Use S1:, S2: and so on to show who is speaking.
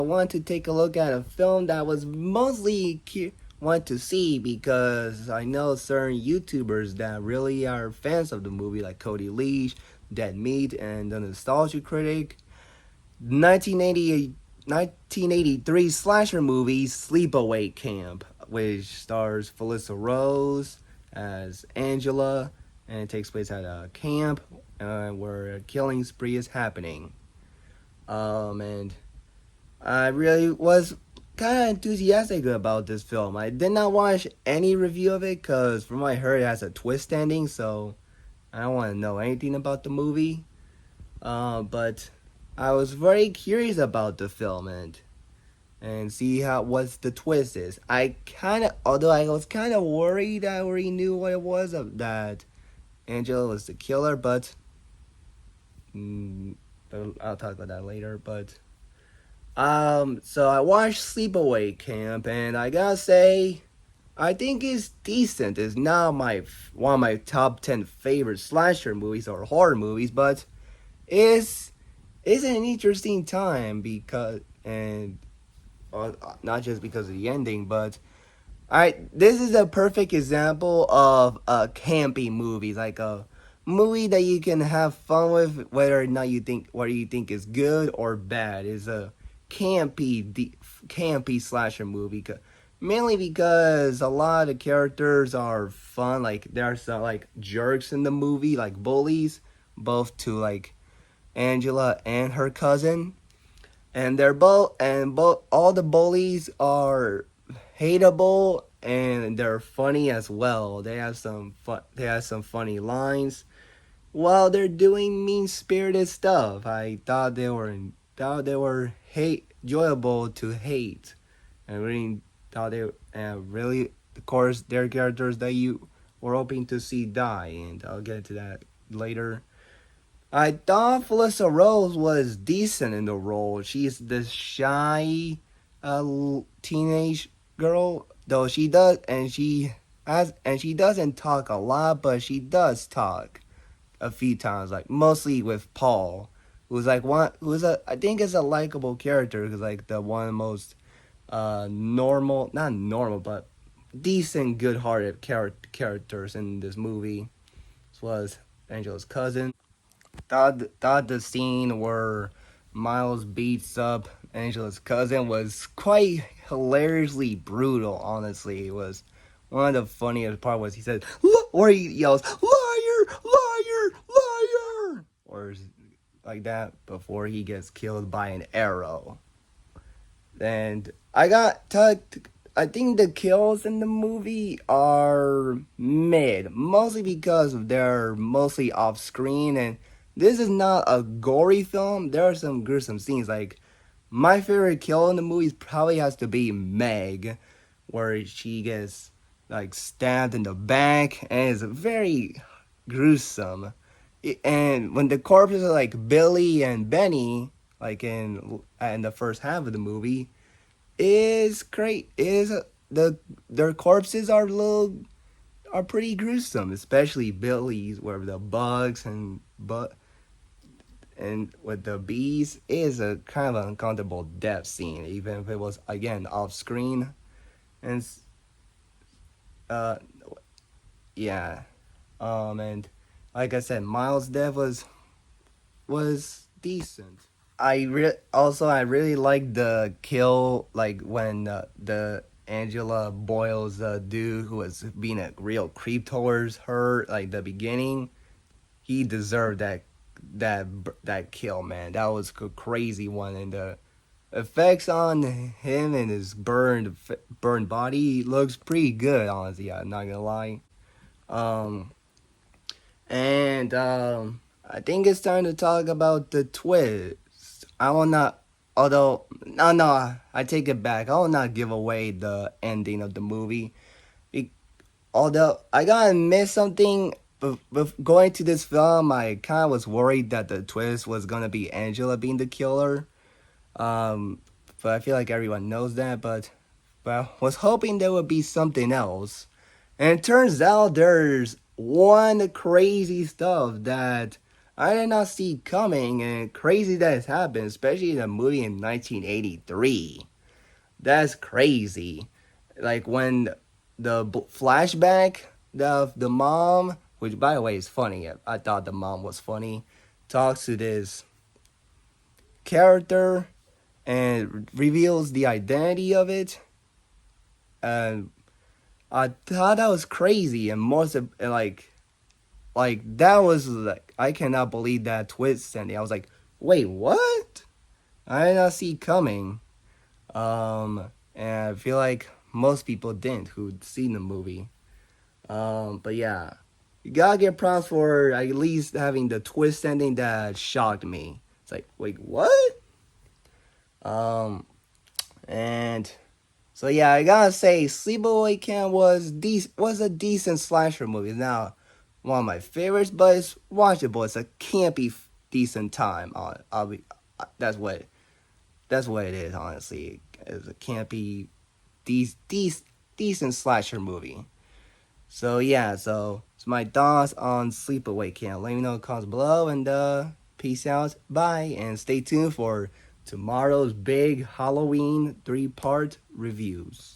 S1: I wanted to take a look at a film that was mostly want to see because I know certain YouTubers that really are fans of the movie, like Cody Leach, Dead Meat, and the Nostalgia Critic. 1980, 1983 slasher movie Sleepaway Camp, which stars Felissa Rose as Angela, and it takes place at a camp where a killing spree is happening. And I really was kind of enthusiastic about this film. I did not watch any review of it because, from what I heard, it has a twist ending, so I don't want to know anything about the movie. But I was very curious about the film and see how what the twist is. Although I was kind of worried, I already knew what it was that Angela was the killer, but mm, I'll talk about that later. But so I watched Sleepaway Camp, and I gotta say, I think it's decent. It's not my one of my top 10 favorite slasher movies or horror movies, but it's it's an interesting time because and not just because of the ending, but this is a perfect example of a campy movie, like a movie that you can have fun with, whether or not you think is good or bad. It's a campy slasher movie, mainly because a lot of the characters are fun. Like there are some like jerks in the movie, like bullies, both to like Angela and her cousin, and both all the bullies are hateable and they're funny as well. They have some fun. They have some funny lines while they're doing mean-spirited stuff. I thought they were hate enjoyable to hate. I really thought they really, of course, they're characters that you were hoping to see die, and I'll get into that later. I thought Felissa Rose was decent in the role. She's this shy teenage girl, though she doesn't talk a lot, but she does talk a few times, like mostly with Paul, who's like one who's a I think is a likable character because like the one of the most normal, not normal, but decent, good-hearted characters in this movie. This was Angela's cousin. Thought the scene where Miles beats up Angela's cousin was quite hilariously brutal. Honestly, it was one of the funniest part was he said, or he yells, "Liar, liar, liar," or like that before he gets killed by an arrow. And I think the kills in the movie are mid, mostly because they're mostly off screen, and this is not a gory film. There are some gruesome scenes. Like my favorite kill in the movie probably has to be Meg, where she gets like stabbed in the back, and it's very gruesome. And when the corpses are like Billy and Benny, like in the first half of the movie, is great. Is their corpses are pretty gruesome, especially Billy's, where the bugs and with the bees is a kind of uncomfortable death scene, even if it was again off screen. And uh yeah, and like I said, Miles' death was decent. I really like the kill, like when the Angela Boyle's dude who was being a real creep towards her, like the beginning. He deserved that that kill, man. That was a crazy one, and the effects on him and his burned body looks pretty good. Honestly, I'm not gonna lie. Um, and I think it's time to talk about the twist. I will not, although, no, I take it back. I will not give away the ending of the movie. Be- Although, I gotta admit something. Going to this film, I kind of was worried that the twist was gonna be Angela being the killer. Um, but I feel like everyone knows that. But I was hoping there would be something else. And it turns out there's one crazy stuff that I did not see it coming, and crazy that it happened, especially in a movie in 1983. That's crazy. Like when the flashback, the mom, which by the way is funny. I thought the mom was funny. Talks to this character and reveals the identity of it. And I thought that was crazy, and most of like that was like I cannot believe that twist ending. I was like, wait, what? I did not see it coming. And I feel like most people didn't who'd seen the movie. But yeah, you gotta get props for at least having the twist ending that shocked me. It's like, wait, what? Um, and so yeah, I gotta say, Sleepaway Camp was a decent slasher movie. Now, one of my favorites, but it's watchable. It's a campy, decent time. I'll be, that's what it is. Honestly, it's a campy, decent slasher movie. So yeah, so it's my thoughts on Sleepaway Camp. Let me know in the comments below, and peace out, bye, and stay tuned for tomorrow's big Halloween 3-part reviews.